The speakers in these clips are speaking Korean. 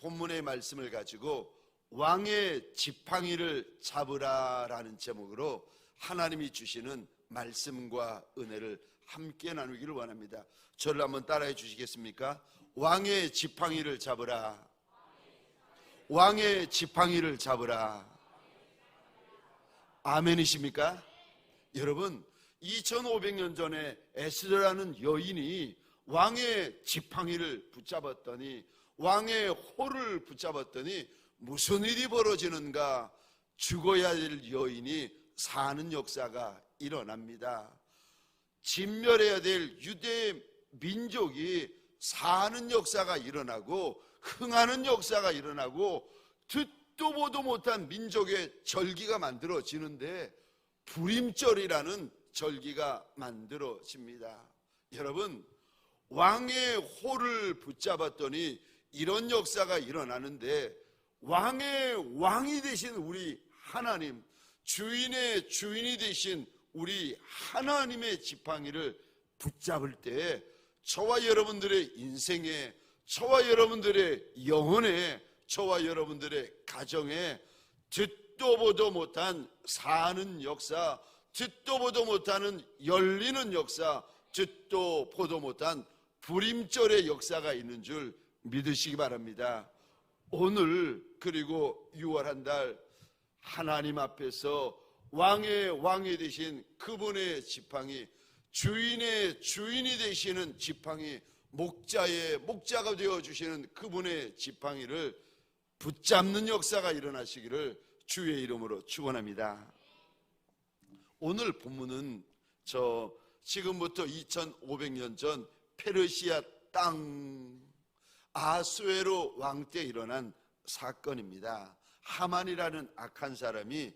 본문의 말씀을 가지고 왕의 지팡이를 잡으라라는 제목으로 하나님이 주시는 말씀과 은혜를 함께 나누기를 원합니다. 저를 한번 따라해 주시겠습니까? 왕의 지팡이를 잡으라. 왕의 지팡이를 잡으라. 아멘이십니까? 여러분, 2500년 전에 에스더라는 여인이 왕의 지팡이를 붙잡았더니, 왕의 호를 붙잡았더니 무슨 일이 벌어지는가? 죽어야 될 여인이 사는 역사가 일어납니다. 진멸해야 될 유대 민족이 사는 역사가 일어나고, 흥하는 역사가 일어나고, 듣도 보도 못한 민족의 절기가 만들어지는데 불임절이라는 절기가 만들어집니다. 여러분, 왕의 호를 붙잡았더니 이런 역사가 일어나는데, 왕의 왕이 되신 우리 하나님, 주인의 주인이 되신 우리 하나님의 지팡이를 붙잡을 때 저와 여러분들의 인생에, 저와 여러분들의 영혼에, 저와 여러분들의 가정에 듣도 보도 못한 사는 역사, 듣도 보도 못하는 열리는 역사, 듣도 보도 못한 불임절의 역사가 있는 줄 믿으시기 바랍니다. 오늘 그리고 6월 한 달 하나님 앞에서 왕의 왕이 되신 그분의 지팡이, 주인의 주인이 되시는 지팡이, 목자의 목자가 되어주시는 그분의 지팡이를 붙잡는 역사가 일어나시기를 주의 이름으로 축원합니다. 오늘 본문은 지금부터 2500년 전 페르시아 땅 아수에로 왕 때 일어난 사건입니다. 하만이라는 악한 사람이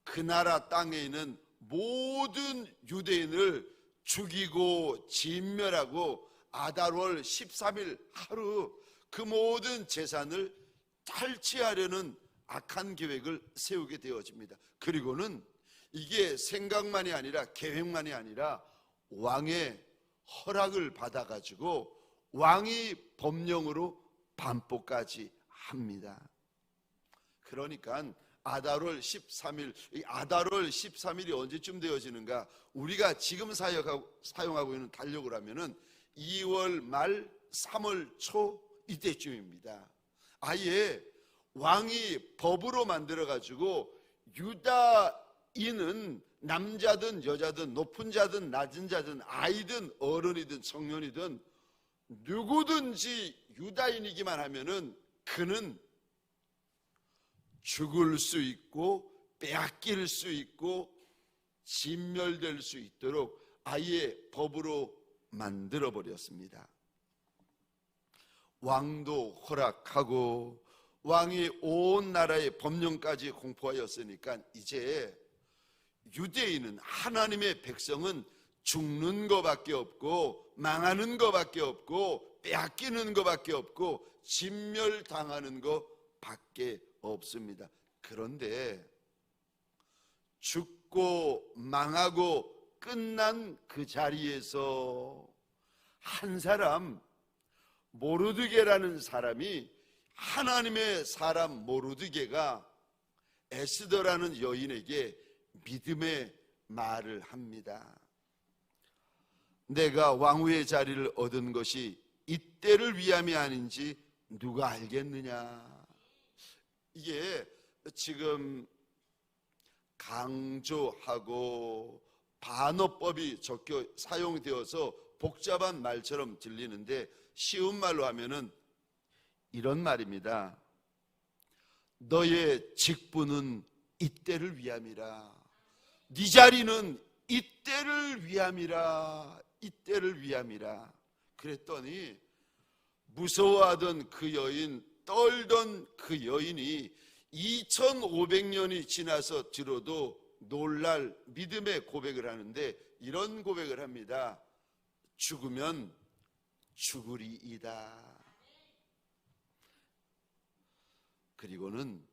그 나라 땅에 있는 모든 유대인을 죽이고 진멸하고 아달월 13일 하루 그 모든 재산을 탈취하려는 악한 계획을 세우게 되어집니다. 그리고는 이게 생각만이 아니라 계획만이 아니라 왕의 허락을 받아가지고 왕이 법령으로 반포까지 합니다. 그러니까 아달월 13일, 이 아달월 13일이 언제쯤 되어지는가? 우리가 지금 사용하고 있는 달력으로 하면은 2월 말 3월 초 이때쯤입니다. 아예 왕이 법으로 만들어가지고 유다인은 남자든 여자든 높은 자든 낮은 자든 아이든 어른이든 청년이든 누구든지 유다인이기만 하면은 그는 죽을 수 있고 빼앗길 수 있고 진멸될 수 있도록 아예 법으로 만들어 버렸습니다. 왕도 허락하고 왕이 온 나라의 법령까지 공포하였으니까 이제 유대인은, 하나님의 백성은 죽는 것밖에 없고 망하는 것밖에 없고 빼앗기는 것밖에 없고 진멸당하는 것밖에 없습니다. 그런데 죽고 망하고 끝난 그 자리에서 한 사람, 모르드게라는 사람이, 하나님의 사람 모르드게가 에스더라는 여인에게 믿음의 말을 합니다. 내가 왕후의 자리를 얻은 것이 이때를 위함이 아닌지 누가 알겠느냐. 이게 지금 강조하고 반어법이 적혀 사용되어서 복잡한 말처럼 들리는데 쉬운 말로 하면은 이런 말입니다. 너의 직분은 이때를 위함이라. 네 자리는 이때를 위함이라. 이때를 위함이라. 그랬더니 무서워하던 그 여인, 떨던 그 여인이 2500년이 지나서 들어도 놀랄 믿음의 고백을 하는데 이런 고백을 합니다. 죽으면 죽으리이다. 그리고는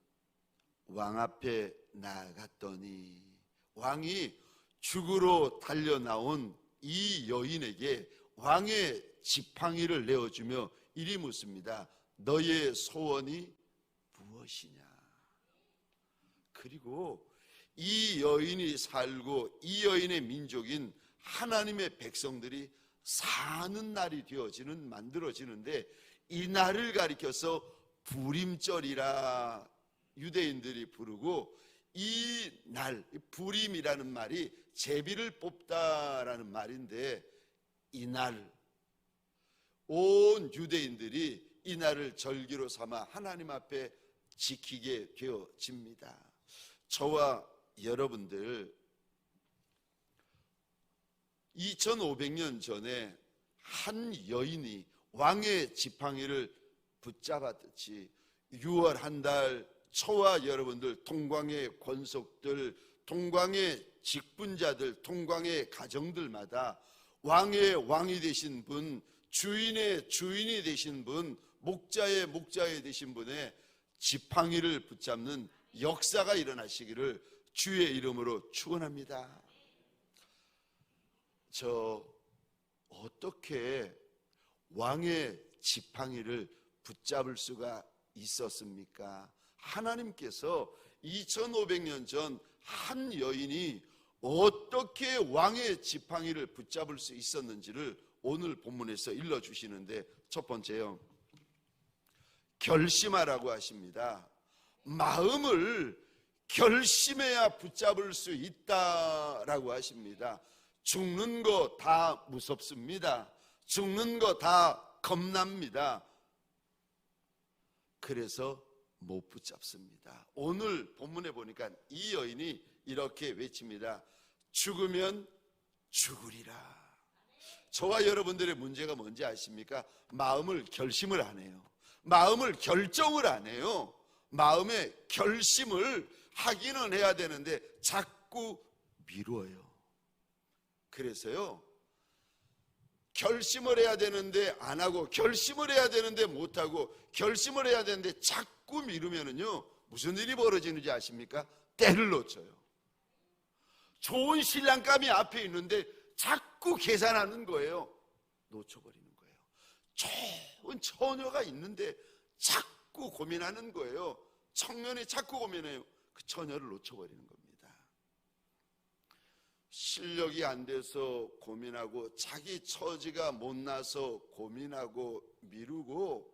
왕 앞에 나아갔더니 왕이 죽으러 달려나온 이 여인에게 왕의 지팡이를 내어주며 이리 묻습니다. 너의 소원이 무엇이냐? 그리고 이 여인이 살고 이 여인의 민족인 하나님의 백성들이 사는 날이 만들어지는데, 이 날을 가리켜서 부림절이라 유대인들이 부르고, 이 날, 부림이라는 말이 제비를 뽑다라는 말인데, 이 날 온 유대인들이 이 날을 절기로 삼아 하나님 앞에 지키게 되어집니다. 저와 여러분들 2500년 전에 한 여인이 왕의 지팡이를 붙잡았듯이 6월 한 달 저와 여러분들, 통광의 권속들, 통광의 직분자들, 통광의 가정들마다 왕의 왕이 되신 분, 주인의 주인이 되신 분, 목자의 목자에 되신 분의 지팡이를 붙잡는 역사가 일어나시기를 주의 이름으로 축원합니다. 저 어떻게 왕의 지팡이를 붙잡을 수가 있었습니까? 하나님께서 2500년 전 한 여인이 어떻게 왕의 지팡이를 붙잡을 수 있었는지를 오늘 본문에서 일러주시는데, 첫 번째요, 결심하라고 하십니다. 마음을 결심해야 붙잡을 수 있다라고 하십니다. 죽는 거 다 무섭습니다. 죽는 거 다 겁납니다. 그래서 못 붙잡습니다. 오늘 본문에 보니까 이 여인이 이렇게 외칩니다. 죽으면 죽으리라. 저와 여러분들의 문제가 뭔지 아십니까? 마음을 결심을 안 해요. 마음을 결정을 안 해요. 마음의 결심을 하기는 해야 되는데 자꾸 미뤄요. 그래서요, 결심을 해야 되는데 안 하고, 결심을 해야 되는데 못 하고, 결심을 해야 되는데 자꾸 미루면은요, 무슨 일이 벌어지는지 아십니까? 때를 놓쳐요. 좋은 신랑감이 앞에 있는데 자꾸 계산하는 거예요. 놓쳐버리는 거예요. 좋은 처녀가 있는데 자꾸 고민하는 거예요. 청년이 자꾸 고민해요. 그 처녀를 놓쳐버리는 겁니다. 실력이 안 돼서 고민하고, 자기 처지가 못나서 고민하고 미루고,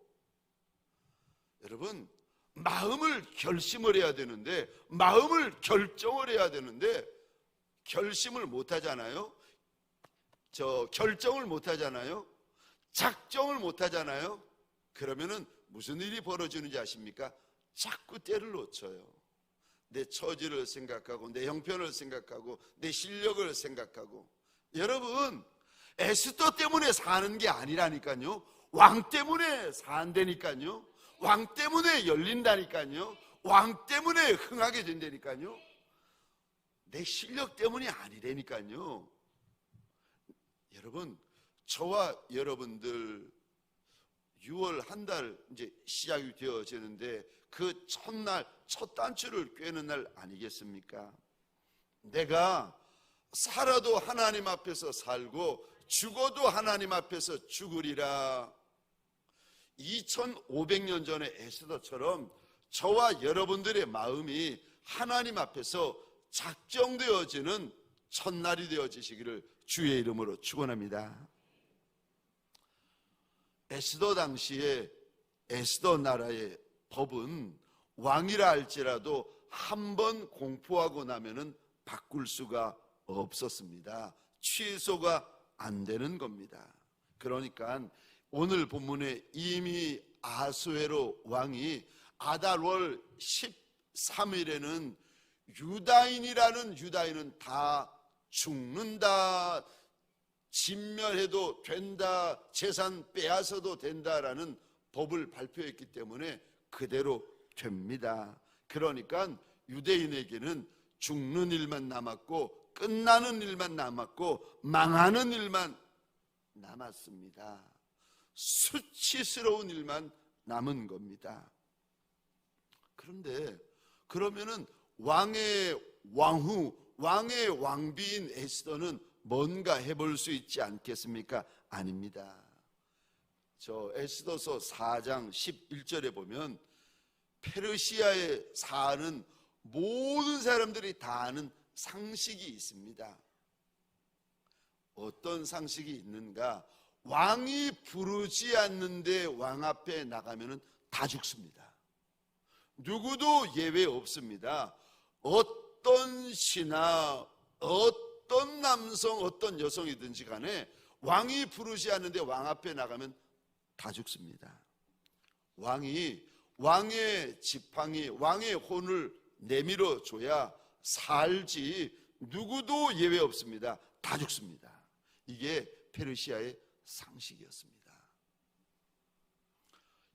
여러분, 마음을 결심을 해야 되는데, 마음을 결정을 해야 되는데 결심을 못 하잖아요. 결정을 못 하잖아요. 작정을 못 하잖아요. 그러면은 무슨 일이 벌어지는지 아십니까? 자꾸 때를 놓쳐요. 내 처지를 생각하고, 내 형편을 생각하고, 내 실력을 생각하고. 여러분, 에스더 때문에 사는 게 아니라니까요. 왕 때문에 산다니까요. 왕 때문에 열린다니까요. 왕 때문에 흥하게 된다니까요. 내 실력 때문이 아니라니까요. 여러분, 저와 여러분들 6월 한 달 이제 시작이 되어지는데, 그 첫날, 첫 단추를 꿰는 날 아니겠습니까? 내가 살아도 하나님 앞에서 살고 죽어도 하나님 앞에서 죽으리라. 2500년 전에 에스더처럼 저와 여러분들의 마음이 하나님 앞에서 작정되어지는 첫날이 되어지시기를 주의 이름으로 축원합니다. 에스더 당시에 에스더 나라의 법은 왕이라 할지라도 한 번 공포하고 나면은 바꿀 수가 없었습니다. 취소가 안 되는 겁니다. 그러니까 오늘 본문에 이미 아수에로 왕이 아달월 13일에는 유다인이라는 유다인은 다 죽는다, 진멸해도 된다, 재산 빼앗아도 된다라는 법을 발표했기 때문에 그대로 됩니다. 그러니까 유대인에게는 죽는 일만 남았고, 끝나는 일만 남았고, 망하는 일만 남았습니다. 수치스러운 일만 남은 겁니다. 그런데 그러면은 왕의 왕후, 왕의 왕비인 에스더는 뭔가 해볼 수 있지 않겠습니까? 아닙니다. 저 에스더서 4장 11절에 보면 페르시아에 사는 모든 사람들이 다 아는 상식이 있습니다. 어떤 상식이 있는가? 왕이 부르지 않는데 왕 앞에 나가면 다 죽습니다. 누구도 예외 없습니다. 어떤 신하, 어떤 남성, 어떤 여성이든지 간에 왕이 부르지 않는데 왕 앞에 나가면 다 죽습니다. 왕의 지팡이, 왕의 혼을 내밀어 줘야 살지, 누구도 예외 없습니다. 다 죽습니다. 이게 페르시아의 상식이었습니다.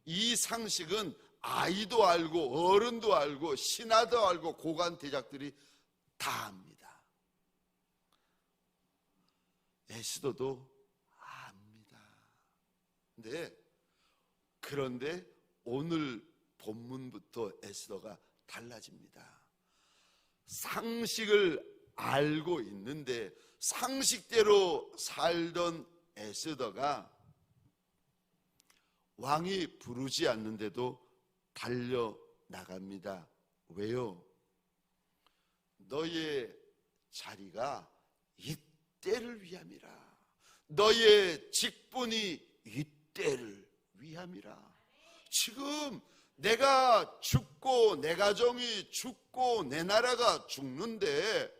이 상식은 아이도 알고 어른도 알고 신하도 알고 고관 대작들이 다 압니다. 에스더도 압니다. 그런데 오늘 본문부터 에스더가 달라집니다. 상식을 알고 있는데 상식대로 살던 에스더가 왕이 부르지 않는데도 달려나갑니다. 왜요? 너의 자리가 이때를 위함이라. 너의 직분이 이때를 위함이라. 지금 내가 죽고 내 가정이 죽고 내 나라가 죽는데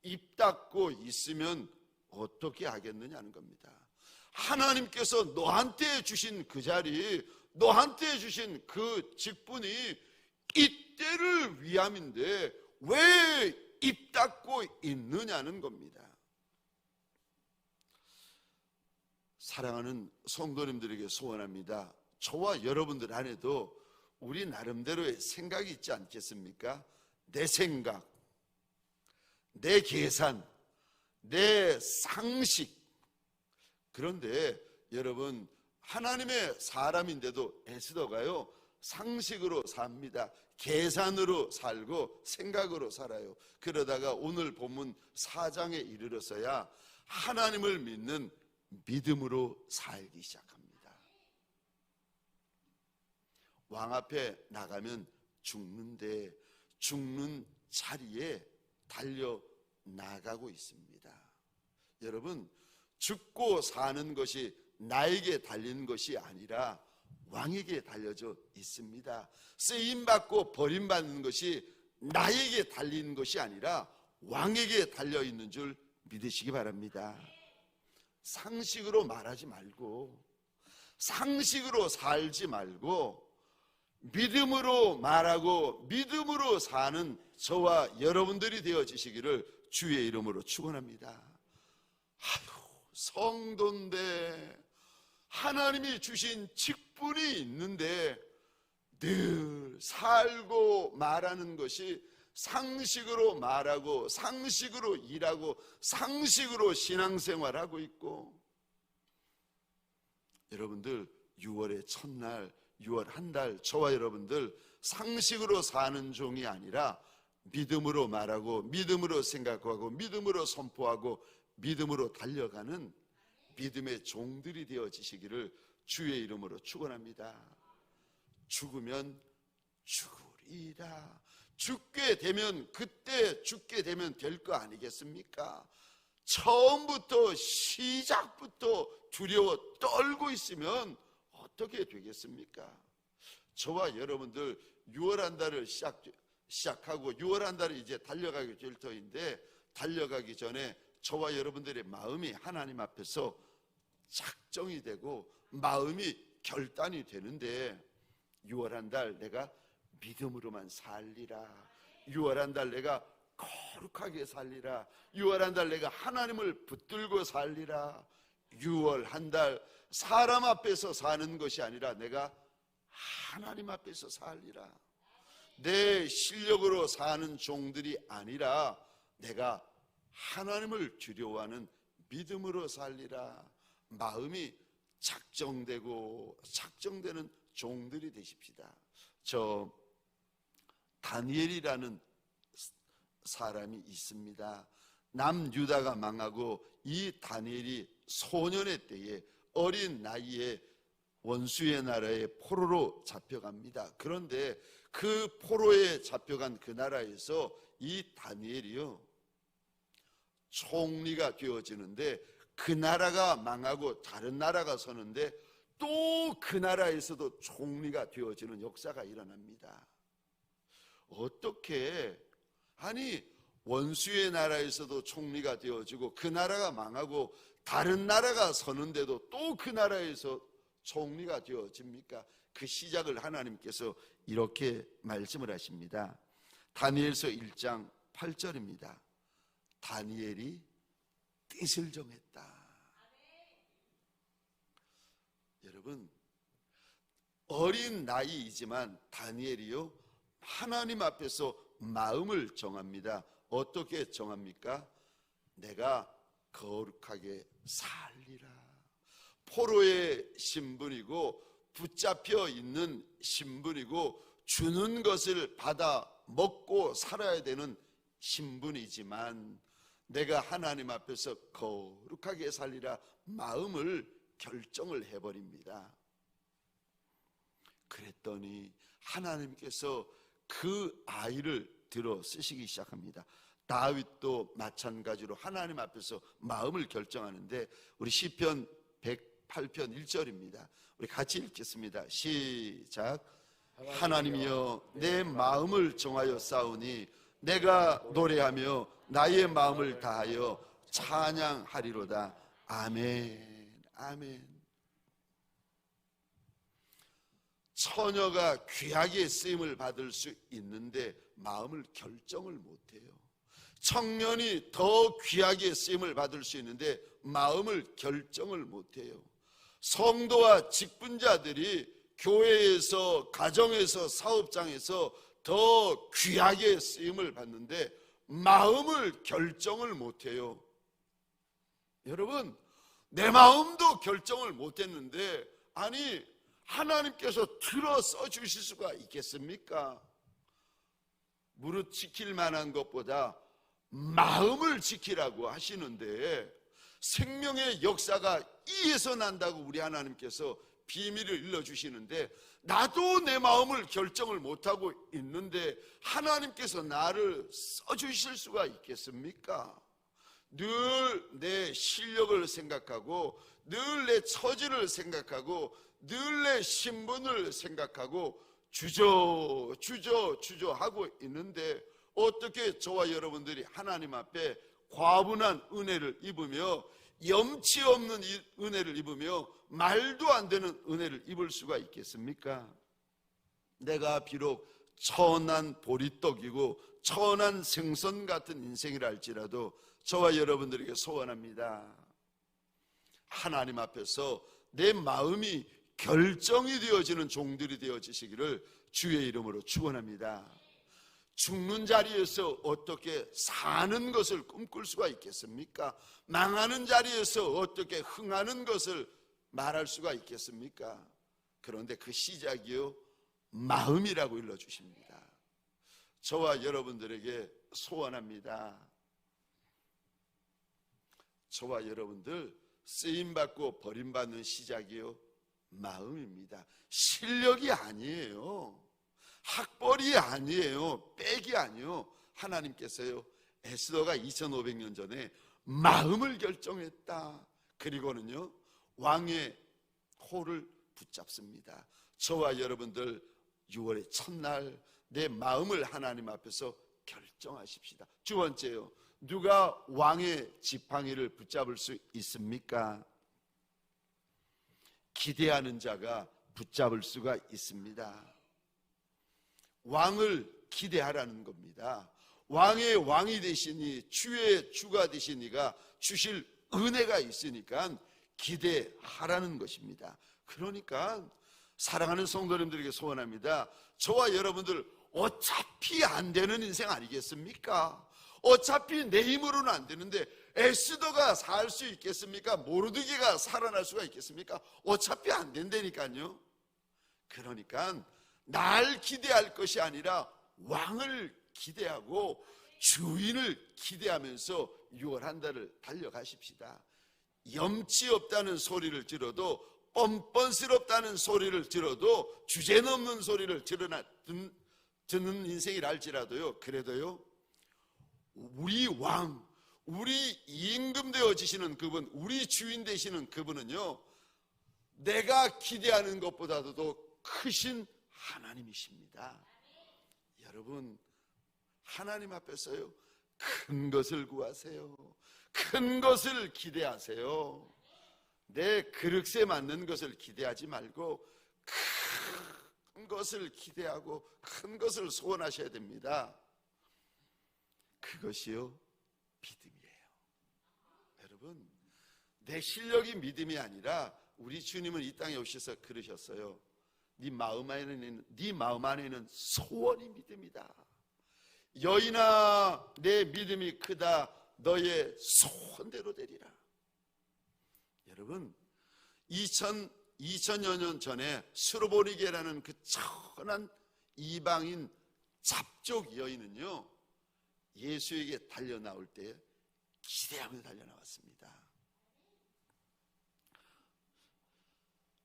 입 닫고 있으면 어떻게 하겠느냐는 겁니다. 하나님께서 너한테 주신 그 자리, 너한테 주신 그 직분이 이때를 위함인데 왜 입 닫고 있느냐는 겁니다. 사랑하는 성도님들에게 소원합니다. 저와 여러분들 안에도 우리 나름대로의 생각이 있지 않겠습니까? 내 생각, 내 계산, 내 상식. 그런데 여러분, 하나님의 사람인데도 에스더가요, 상식으로 삽니다. 계산으로 살고 생각으로 살아요. 그러다가 오늘 본문 4장에 이르러서야 하나님을 믿는 믿음으로 살기 시작합니다. 왕 앞에 나가면 죽는데 죽는 자리에 달려 나가고 있습니다. 여러분, 죽고 사는 것이 나에게 달린 것이 아니라 왕에게 달려져 있습니다. 쓰임받고 버림받는 것이 나에게 달린 것이 아니라 왕에게 달려있는 줄 믿으시기 바랍니다. 상식으로 말하지 말고, 상식으로 살지 말고 믿음으로 말하고 믿음으로 사는 저와 여러분들이 되어지시기를 주의 이름으로 축원합니다. 아유, 성도인데 하나님이 주신 직분이 있는데 늘 살고 말하는 것이 상식으로 말하고 상식으로 일하고 상식으로 신앙생활하고 있고, 여러분들 6월의 첫날, 6월 한 달 저와 여러분들 상식으로 사는 종이 아니라 믿음으로 말하고 믿음으로 생각하고 믿음으로 선포하고 믿음으로 달려가는 믿음의 종들이 되어지시기를 주의 이름으로 축원합니다. 죽으면 죽으리라. 죽게 되면 그때 죽게 되면 될 거 아니겠습니까? 처음부터 시작부터 두려워 떨고 있으면 어떻게 되겠습니까? 저와 여러분들 6월 한 달을 시작하고 6월 한 달이 이제 달려가기 될 터인데, 달려가기 전에 저와 여러분들의 마음이 하나님 앞에서 작정이 되고 마음이 결단이 되는데, 6월 한 달 내가 믿음으로만 살리라. 6월 한 달 내가 거룩하게 살리라. 6월 한 달 내가 하나님을 붙들고 살리라. 6월 한 달 사람 앞에서 사는 것이 아니라 내가 하나님 앞에서 살리라. 내 실력으로 사는 종들이 아니라 내가 하나님을 두려워하는 믿음으로 살리라. 마음이 작정되고 작정되는 종들이 되십시다. 저 다니엘이라는 사람이 있습니다. 남유다가 망하고 이 다니엘이 소년의 때에 어린 나이에 원수의 나라의 포로로 잡혀갑니다. 그런데 그 포로에 잡혀간 그 나라에서 이 다니엘이요, 총리가 되어지는데 그 나라가 망하고 다른 나라가 서는데 또 그 나라에서도 총리가 되어지는 역사가 일어납니다. 어떻게, 아니 원수의 나라에서도 총리가 되어지고 그 나라가 망하고 다른 나라가 서는데도 또 그 나라에서 총리가 되어집니까? 그 시작을 하나님께서 이렇게 말씀을 하십니다. 다니엘서 1장 8절입니다. 다니엘이 뜻을 정했다. 여러분, 어린 나이이지만 다니엘이요, 하나님 앞에서 마음을 정합니다. 어떻게 정합니까? 내가 거룩하게 살리라. 포로의 신분이고 붙잡혀 있는 신분이고 주는 것을 받아 먹고 살아야 되는 신분이지만 내가 하나님 앞에서 거룩하게 살리라 마음을 결정을 해버립니다. 그랬더니 하나님께서 그 아이를 들어 쓰시기 시작합니다. 다윗도 마찬가지로 하나님 앞에서 마음을 결정하는데, 우리 시편 108편 1절입니다. 우리 같이 읽겠습니다. 시작. 하나님이여 내 마음을 정하여 싸우니 내가 노래하며 나의 마음을 다하여 찬양하리로다. 아멘. 아멘. 처녀가 귀하게 쓰임을 받을 수 있는데 마음을 결정을 못해요. 청년이 더 귀하게 쓰임을 받을 수 있는데 마음을 결정을 못해요. 성도와 직분자들이 교회에서, 가정에서, 사업장에서 더 귀하게 쓰임을 받는데 마음을 결정을 못해요. 여러분, 내 마음도 결정을 못했는데 아니 하나님께서 들어 써주실 수가 있겠습니까? 무릇 지킬 만한 것보다 마음을 지키라고 하시는데 생명의 역사가 이에서 난다고 우리 하나님께서 비밀을 일러주시는데 나도 내 마음을 결정을 못하고 있는데 하나님께서 나를 써주실 수가 있겠습니까? 늘 내 실력을 생각하고 늘 내 처지를 생각하고 늘 내 신분을 생각하고 주저하고 있는데 어떻게 저와 여러분들이 하나님 앞에 과분한 은혜를 입으며 염치 없는 은혜를 입으며 말도 안 되는 은혜를 입을 수가 있겠습니까? 내가 비록 천한 보리떡이고 천한 생선 같은 인생이라 할지라도 저와 여러분들에게 소원합니다. 하나님 앞에서 내 마음이 결정이 되어지는 종들이 되어지시기를 주의 이름으로 축원합니다. 죽는 자리에서 어떻게 사는 것을 꿈꿀 수가 있겠습니까? 망하는 자리에서 어떻게 흥하는 것을 말할 수가 있겠습니까? 그런데 그 시작이요, 마음이라고 일러주십니다. 저와 여러분들에게 소원합니다. 저와 여러분들 쓰임받고 버림받는 시작이요, 마음입니다. 실력이 아니에요. 학벌이 아니에요. 백이 아니에요. 하나님께서요, 에스더가 2500년 전에 마음을 결정했다. 그리고는요, 왕의 호를 붙잡습니다. 저와 여러분들 6월의 첫날 내 마음을 하나님 앞에서 결정하십시다. 두 번째요, 누가 왕의 지팡이를 붙잡을 수 있습니까? 기대하는 자가 붙잡을 수가 있습니다. 왕을 기대하라는 겁니다. 왕의 왕이 되시니 주의 주가 되시니가 주실 은혜가 있으니까 기대하라는 것입니다. 그러니까 사랑하는 성도님들에게 소원합니다. 저와 여러분들 어차피 안 되는 인생 아니겠습니까? 어차피 내 힘으로는 안 되는데 에스더가 살 수 있겠습니까? 모르드게가 살아날 수가 있겠습니까? 어차피 안 된다니까요. 그러니까 날 기대할 것이 아니라 왕을 기대하고 주인을 기대하면서 6월 한 달을 달려가십시다. 염치 없다는 소리를 들어도, 뻔뻔스럽다는 소리를 들어도, 주제넘는 소리를 듣는 인생이라 할지라도요, 그래도요, 우리 왕, 우리 임금 되어지시는 그분, 우리 주인 되시는 그분은요, 내가 기대하는 것보다도 크신 하나님이십니다. 여러분, 하나님 앞에서요, 큰 것을 구하세요. 큰 것을 기대하세요. 내 그릇에 맞는 것을 기대하지 말고 큰 것을 기대하고 큰 것을 소원하셔야 됩니다. 그것이요, 믿음이에요. 여러분, 내 실력이 믿음이 아니라 우리 주님은 이 땅에 오셔서 그러셨어요. 네 마음 안에는 소원이 믿음이다. 여인아, 내 믿음이 크다. 너의 소원대로 되리라. 여러분, 2000여 년 전에 스로보니게라는 그 천한 이방인 잡족 여인은요, 예수에게 달려나올 때 기대하며 달려나왔습니다.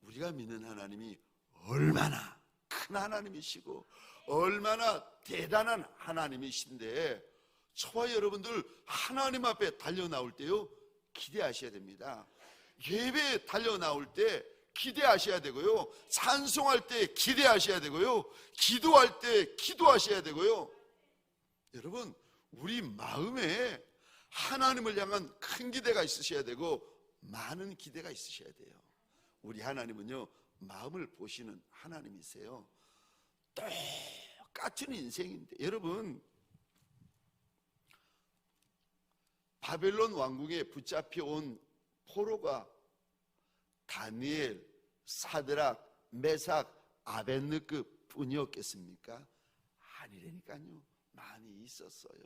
우리가 믿는 하나님이 얼마나 큰 하나님이시고 얼마나 대단한 하나님이신데, 저와 여러분들 하나님 앞에 달려나올 때요, 기대하셔야 됩니다. 예배에 달려나올 때 기대하셔야 되고요, 찬송할 때 기대하셔야 되고요, 기도할 때 기도하셔야 되고요. 여러분, 우리 마음에 하나님을 향한 큰 기대가 있으셔야 되고 많은 기대가 있으셔야 돼요. 우리 하나님은요, 마음을 보시는 하나님이세요. 똑같은 인생인데, 여러분, 바벨론 왕궁에 붙잡혀온 포로가 다니엘, 사드락, 메삭, 아벳느고 뿐이었겠습니까? 아니라니까요, 많이 있었어요.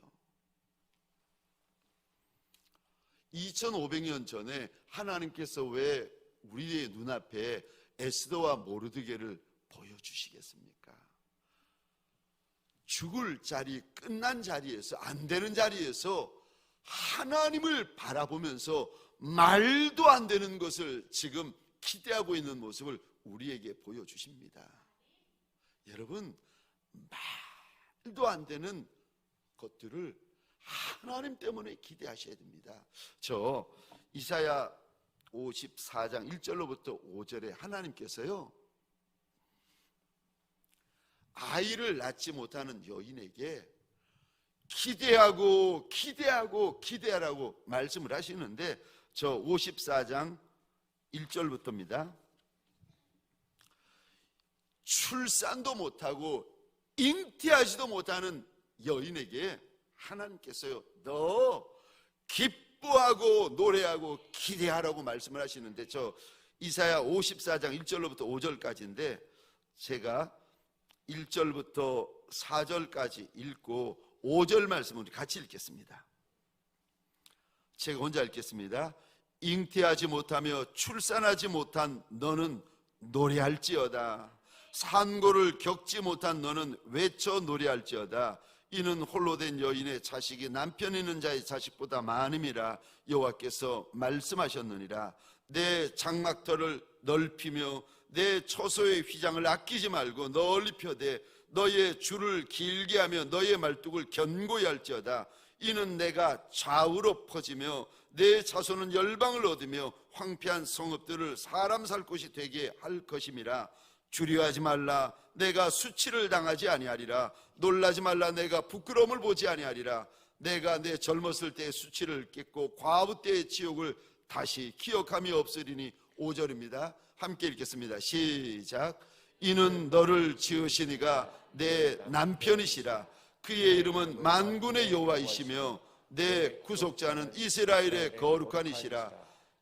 2500년 전에 하나님께서 왜 우리의 눈앞에 에스더와 모르드게를 보여주시겠습니까? 죽을 자리, 끝난 자리에서, 안 되는 자리에서 하나님을 바라보면서 말도 안 되는 것을 지금 기대하고 있는 모습을 우리에게 보여주십니다. 여러분, 말도 안 되는 것들을 하나님 때문에 기대하셔야 됩니다. 저 이사야 54장 1절로부터 5절에 하나님께서요, 아이를 낳지 못하는 여인에게 기대하고 기대하고 기대하라고 말씀을 하시는데, 저 54장 1절부터입니다. 출산도 못하고 잉태하지도 못하는 여인에게 하나님께서요, 너 기뻐하고 노래하고 기대하라고 말씀을 하시는데, 저 이사야 54장 1절로부터 5절까지인데 제가 1절부터 4절까지 읽고 5절 말씀을 같이 읽겠습니다. 제가 혼자 읽겠습니다. 잉태하지 못하며 출산하지 못한 너는 노래할지어다. 산고를 겪지 못한 너는 외쳐 노래할지어다. 이는 홀로 된 여인의 자식이 남편 있는 자의 자식보다 많음이라 여호와께서 말씀하셨느니라. 내 장막터를 넓히며 내 처소의 휘장을 아끼지 말고 널리 펴되 너의 줄을 길게 하며 너의 말뚝을 견고히 할지어다. 이는 내가 좌우로 퍼지며 내 자손은 열방을 얻으며 황폐한 성읍들을 사람 살 곳이 되게 할 것임이라. 두려워하지 말라. 내가 수치를 당하지 아니하리라. 놀라지 말라. 내가 부끄러움을 보지 아니하리라. 내가 내 젊었을 때의 수치를 깼고 과부 때의 지옥을 다시 기억함이 없으리니. 5절입니다. 함께 읽겠습니다. 시작. 이는 너를 지으시니가 내 남편이시라. 그의 이름은 만군의 여호와이시며 내 구속자는 이스라엘의 거룩한 이시라.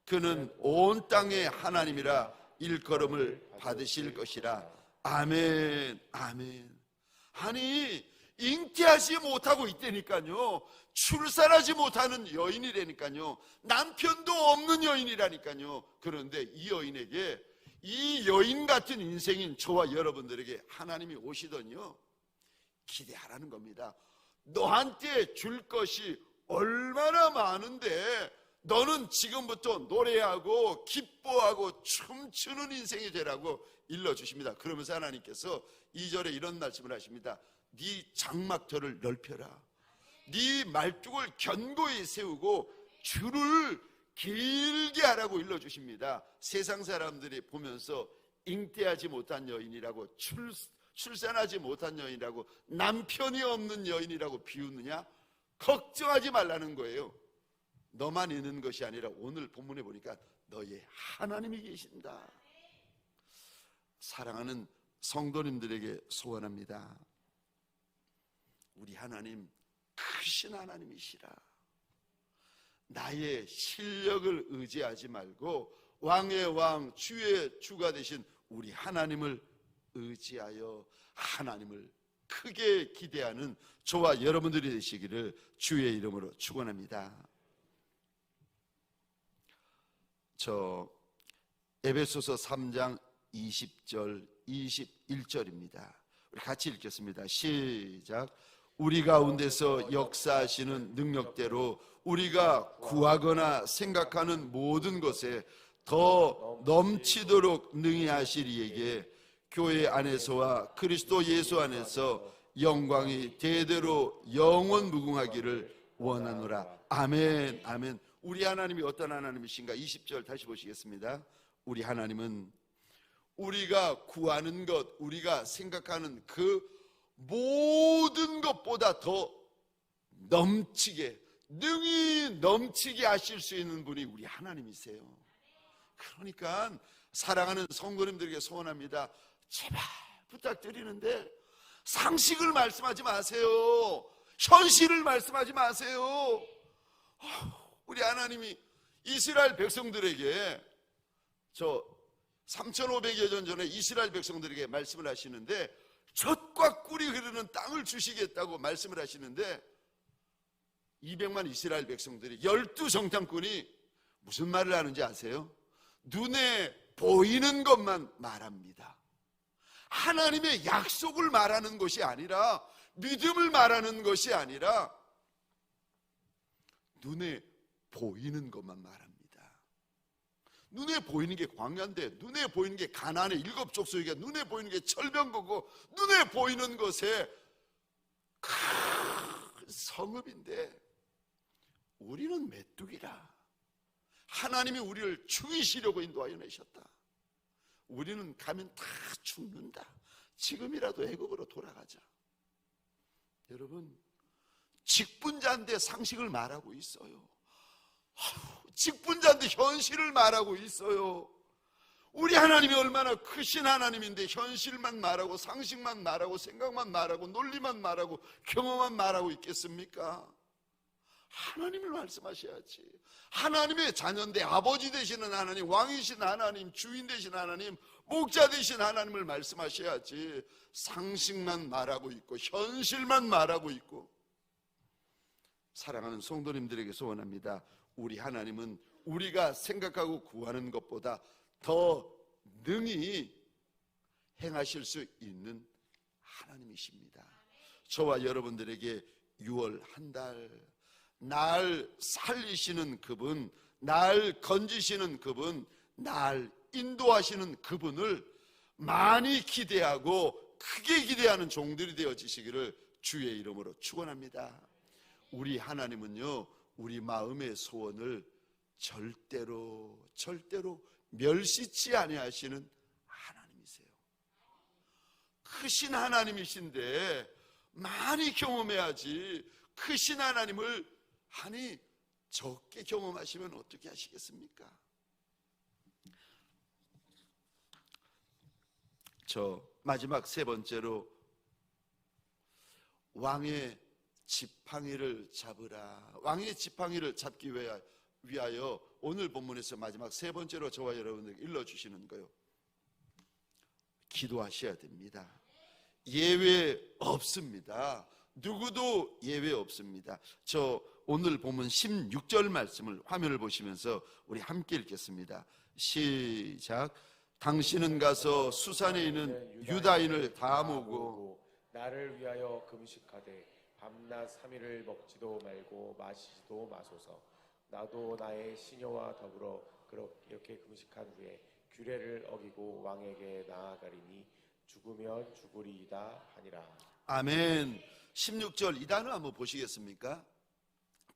그는 온 땅의 하나님이라. 일컬음을 받으실 것이라. 아멘, 아멘. 아니, 잉태하지 못하고 있다니까요. 출산하지 못하는 여인이라니까요. 남편도 없는 여인이라니까요. 그런데 이 여인에게, 이 여인 같은 인생인 저와 여러분들에게 하나님이 오시더니요, 기대하라는 겁니다. 너한테 줄 것이 얼마나 많은데 너는 지금부터 노래하고 기뻐하고 춤추는 인생이 되라고 일러주십니다. 그러면서 하나님께서 2절에 이런 말씀을 하십니다. 네 장막터를 넓혀라. 네 말뚝을 견고히 세우고 줄을 길게 하라고 일러주십니다. 세상 사람들이 보면서 잉태하지 못한 여인이라고, 출산하지 못한 여인이라고, 남편이 없는 여인이라고 비웃느냐? 걱정하지 말라는 거예요. 너만 있는 것이 아니라 오늘 본문에 보니까 너의 하나님이 계신다. 사랑하는 성도님들에게 소원합니다. 우리 하나님 크신 하나님이시라. 나의 실력을 의지하지 말고 왕의 왕 주의 주가 되신 우리 하나님을 의지하여 하나님을 크게 기대하는 저와 여러분들이 되시기를 주의 이름으로 축원합니다. 저 에베소서 3장 20절 21절입니다. 우리 같이 읽겠습니다. 시작. 우리 가운데서 역사하시는 능력대로 우리가 구하거나 생각하는 모든 것에 더 넘치도록 능히 하실 이에게 교회 안에서와 그리스도 예수 안에서 영광이 대대로 영원 무궁하기를 원하노라. 아멘. 아멘. 우리 하나님이 어떤 하나님이신가? 20절 다시 보시겠습니다. 우리 하나님은 우리가 구하는 것, 우리가 생각하는 그 모든 것보다 더 넘치게, 능히 넘치게 하실 수 있는 분이 우리 하나님이세요. 그러니까 사랑하는 성도님들에게 소원합니다. 제발 부탁드리는데 상식을 말씀하지 마세요. 현실을 말씀하지 마세요. 우리 하나님이 이스라엘 백성들에게 3500여 년 전에 이스라엘 백성들에게 말씀을 하시는데 젖과 꿀이 흐르는 땅을 주시겠다고 말씀을 하시는데 200만 이스라엘 백성들이 12정탐꾼이 무슨 말을 하는지 아세요? 눈에 보이는 것만 말합니다. 하나님의 약속을 말하는 것이 아니라, 믿음을 말하는 것이 아니라 눈에 보이는 것만 말합니다. 눈에 보이는 게 광야인데, 눈에 보이는 게 가나안의 7족속이고, 눈에 보이는 게 철병거고, 눈에 보이는 것에 큰 성읍인데 우리는 메뚜기라. 하나님이 우리를 죽이시려고 인도하여 내셨다. 우리는 가면 다 죽는다. 지금이라도 애굽으로 돌아가자. 여러분, 직분자인데 상식을 말하고 있어요. 직분자인데 현실을 말하고 있어요. 우리 하나님이 얼마나 크신 하나님인데 현실만 말하고 상식만 말하고 생각만 말하고 논리만 말하고 경험만 말하고 있겠습니까? 하나님을 말씀하셔야지. 하나님의 자녀인데 아버지 되시는 하나님, 왕이신 하나님, 주인 되신 하나님, 목자 되신 하나님을 말씀하셔야지. 상식만 말하고 있고 현실만 말하고 있고. 사랑하는 성도님들에게 소원합니다. 우리 하나님은 우리가 생각하고 구하는 것보다 더 능히 행하실 수 있는 하나님이십니다. 저와 여러분들에게 6월 한 달, 날 살리시는 그분, 날 건지시는 그분, 날 인도하시는 그분을 많이 기대하고 크게 기대하는 종들이 되어지시기를 주의 이름으로 축원합니다. 우리 하나님은요, 우리 마음의 소원을 절대로 멸시치 아니하시는 하나님이세요. 크신 하나님이신데 많이 경험해야지. 크신 하나님을 적게 경험하시면 어떻게 하시겠습니까? 마지막 세 번째로 왕의 지팡이를 잡으라. 왕의 지팡이를 잡기 위하여 오늘 본문에서 마지막 세 번째로 저와 여러분들에게 일러주시는 거예요. 기도하셔야 됩니다. 예외 없습니다. 누구도 예외 없습니다. 오늘 본문 16절 말씀을 화면을 보시면서 우리 함께 읽겠습니다. 시작. 당신은 가서 수산에 있는 유다인을 다 모으고 나를 위하여 금식하되 밤낮 3일을 먹지도 말고 마시지도 마소서. 나도 나의 시녀와 더불어 이렇게 금식한 후에 규례를 어기고 왕에게 나아가리니 죽으면 죽으리이다 하니라. 아멘. 16절 이 단어 한번 보시겠습니까?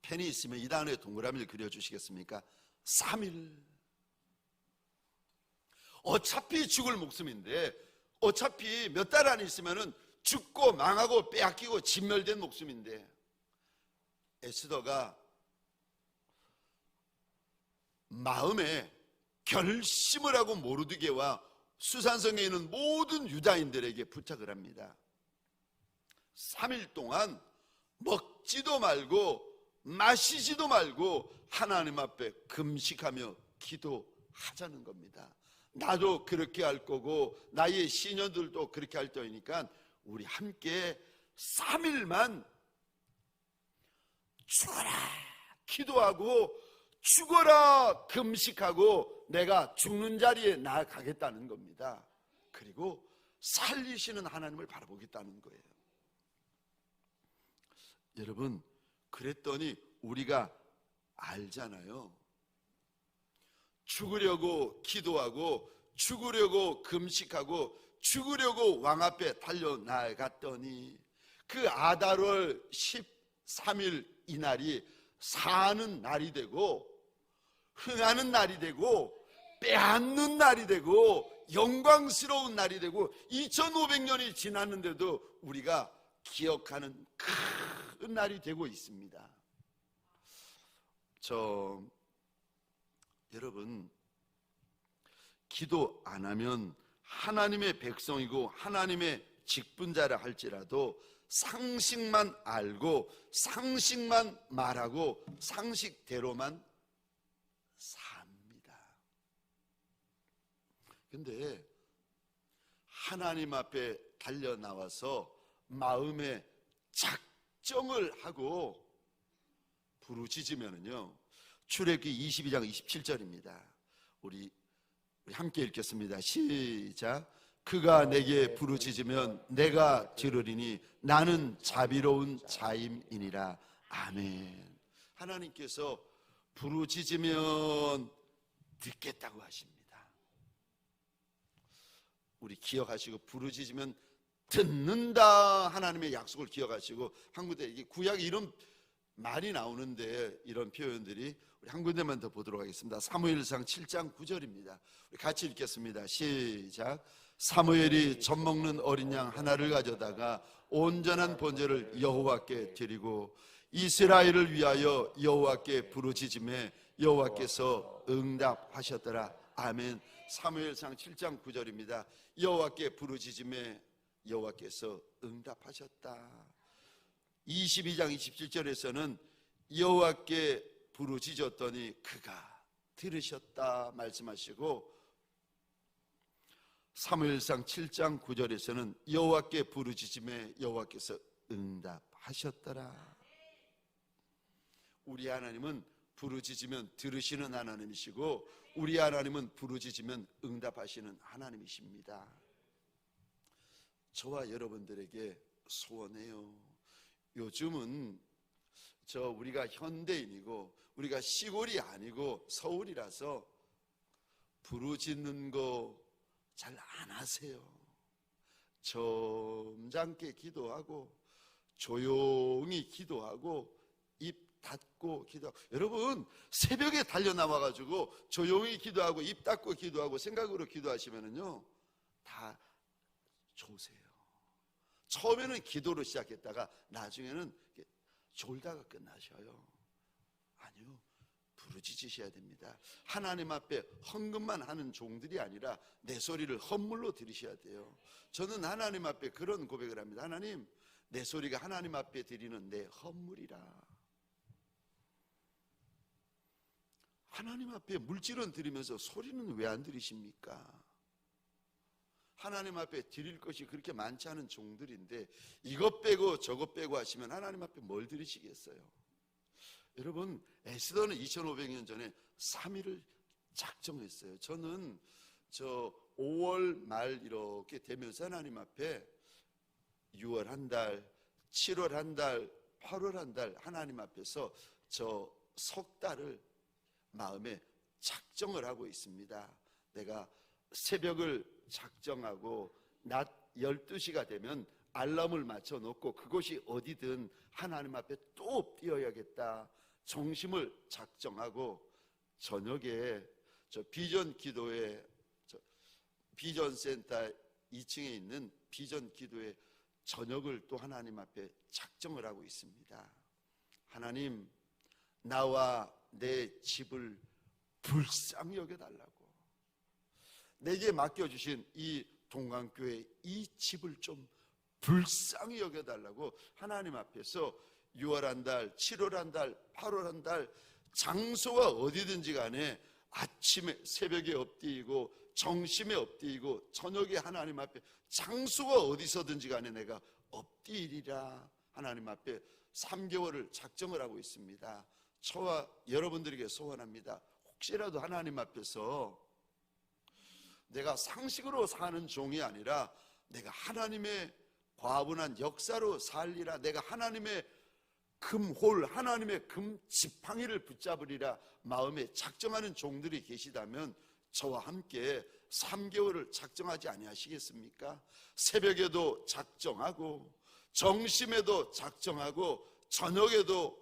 펜이 있으면 이 단어에 동그라미를 그려주시겠습니까? 3일. 어차피 죽을 목숨인데, 어차피 몇 달 안에 있으면 죽고 망하고 빼앗기고 진멸된 목숨인데, 에스더가 마음에 결심을 하고 모르드게와 수산성에 있는 모든 유다인들에게 부탁을 합니다. 3일 동안 먹지도 말고 마시지도 말고 하나님 앞에 금식하며 기도하자는 겁니다. 나도 그렇게 할 거고 나의 시녀들도 그렇게 할 터이니까 우리 함께 3일만 죽어라 기도하고 죽어라 금식하고 내가 죽는 자리에 나아가겠다는 겁니다. 그리고 살리시는 하나님을 바라보겠다는 거예요. 여러분, 그랬더니 우리가 알잖아요. 죽으려고 기도하고 죽으려고 금식하고 죽으려고 왕 앞에 달려나갔더니 그 아달월 13일 이날이 사는 날이 되고 흥하는 날이 되고 빼앗는 날이 되고 영광스러운 날이 되고 2500년이 지났는데도 우리가 기억하는 큰 날이 되고 있습니다. 여러분, 기도 안 하면 하나님의 백성이고 하나님의 직분자라 할지라도 상식만 알고 상식만 말하고 상식대로만 삽니다. 근데 하나님 앞에 달려 나와서 마음에 작정을 하고 부르짖으면은요, 출애굽기 22장 27절입니다. 우리 함께 읽겠습니다. 시작. 그가 내게 부르짖으면 내가 들으리니 나는 자비로운 자임이니라. 아멘. 하나님께서 부르짖으면 듣겠다고 하십니다. 우리 기억하시고 부르짖으면 듣는다 하나님의 약속을 기억하시고, 한 군데 이게 구약에 이런 말이 나오는데 이런 표현들이 우리 한 군데만 더 보도록 하겠습니다. 사무엘상 7장 9절입니다. 우리 같이 읽겠습니다. 시작. 사무엘이 젖 먹는 어린 양 하나를 가져다가 온전한 번제를 여호와께 드리고 이스라엘을 위하여 여호와께 부르짖음에 여호와께서 응답하셨더라. 아멘. 사무엘상 7장 9절입니다. 여호와께 부르짖음에 여호와께서 응답하셨다. 22장 27절에서는 여호와께 부르짖었더니 그가 들으셨다 말씀하시고, 사무엘상 7장 9절에서는 여호와께 부르짖음에 여호와께서 응답하셨더라. 우리 하나님은 부르짖으면 들으시는 하나님이시고 우리 하나님은 부르짖으면 응답하시는 하나님이십니다. 저와 여러분들에게 소원해요. 요즘은 우리가 현대인이고 우리가 시골이 아니고 서울이라서 부르짖는 거 잘 안 하세요. 점잖게 기도하고 조용히 기도하고 입 닫고 기도하고. 여러분, 새벽에 달려 나와가지고 조용히 기도하고 입 닫고 기도하고 생각으로 기도하시면은요 다 좋으세요. 처음에는 기도로 시작했다가 나중에는 졸다가 끝나셔요. 아니요, 부르짖으셔야 됩니다. 하나님 앞에 헌금만 하는 종들이 아니라 내 소리를 헌물로 들으셔야 돼요. 저는 하나님 앞에 그런 고백을 합니다. 하나님, 내 소리가 하나님 앞에 드리는 내 헌물이라. 하나님 앞에 물질은 드리면서 소리는 왜 안 들으십니까? 하나님 앞에 드릴 것이 그렇게 많지 않은 종들인데 이것 빼고 저것 빼고 하시면 하나님 앞에 뭘 드리시겠어요? 여러분, 에스더는 2500년 전에 3일을 작정했어요. 저는 5월 말 이렇게 되면서 하나님 앞에 6월 한 달, 7월 한 달, 8월 한 달 하나님 앞에서 석 달을 마음에 작정을 하고 있습니다. 내가 새벽을 작정하고 낮 12시가 되면 알람을 맞춰 놓고 그곳이 어디든 하나님 앞에 또 뛰어야겠다. 정심을 작정하고 저녁에 저 비전 기도회, 비전 센터 2층에 있는 비전 기도회 저녁을 또 하나님 앞에 작정을 하고 있습니다. 하나님, 나와 내 집을 불쌍히 여겨달라고. 내게 맡겨주신 이 동강교회 이 집을 좀 불쌍히 여겨달라고 하나님 앞에서 6월 한 달, 7월 한 달, 8월 한 달, 장소가 어디든지 간에 아침에 새벽에 엎드리고 정심에 엎드리고 저녁에 하나님 앞에 장소가 어디서든지 간에 내가 엎드리리라 하나님 앞에 3개월을 작정을 하고 있습니다. 저와 여러분들에게 소원합니다. 혹시라도 하나님 앞에서 내가 상식으로 사는 종이 아니라 내가 하나님의 과분한 역사로 살리라, 내가 하나님의 금홀, 하나님의 금지팡이를 붙잡으리라 마음에 작정하는 종들이 계시다면 저와 함께 3개월을 작정하지 아니하시겠습니까? 새벽에도 작정하고 정심에도 작정하고 저녁에도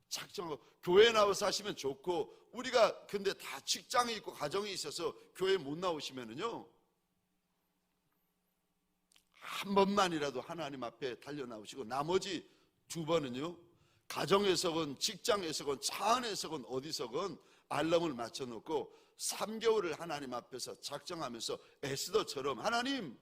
작정하고. 교회 나와서 하시면 좋고, 우리가 근데 다 직장이 있고 가정이 있어서 교회 못 나오시면은요, 한 번만이라도 하나님 앞에 달려 나오시고 나머지 2번은요 가정에서건 직장에서건 차 안에서건 어디서건 알람을 맞춰놓고 3개월을 하나님 앞에서 작정하면서 에스더처럼 하나님,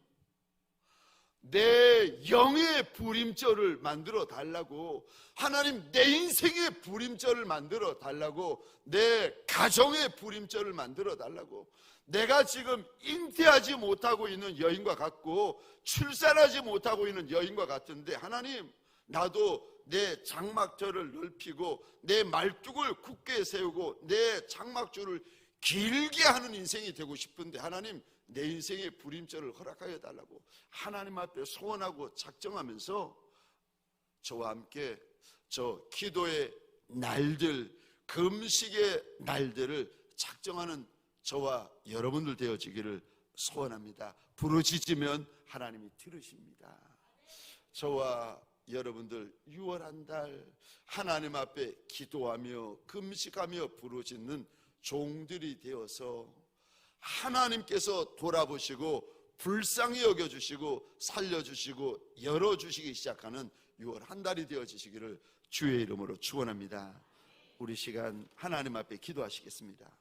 내 영의 부림절을 만들어 달라고, 하나님 내 인생의 부림절을 만들어 달라고, 내 가정의 부림절을 만들어 달라고. 내가 지금 잉태하지 못하고 있는 여인과 같고 출산하지 못하고 있는 여인과 같은데 하나님, 나도 내 장막절을 넓히고 내 말뚝을 굳게 세우고 내 장막줄을 길게 하는 인생이 되고 싶은데 하나님, 내 인생의 부림절을 허락하여 달라고 하나님 앞에 소원하고 작정하면서 저와 함께 저 기도의 날들, 금식의 날들을 작정하는 저와 여러분들 되어지기를 소원합니다. 부르짖으면 하나님이 들으십니다. 저와 여러분들 6월 한 달 하나님 앞에 기도하며 금식하며 부르짖는 종들이 되어서 하나님께서 돌아보시고 불쌍히 여겨주시고 살려주시고 열어주시기 시작하는 6월 한 달이 되어지시기를 주의 이름으로 축원합니다. 우리 시간 하나님 앞에 기도하시겠습니다.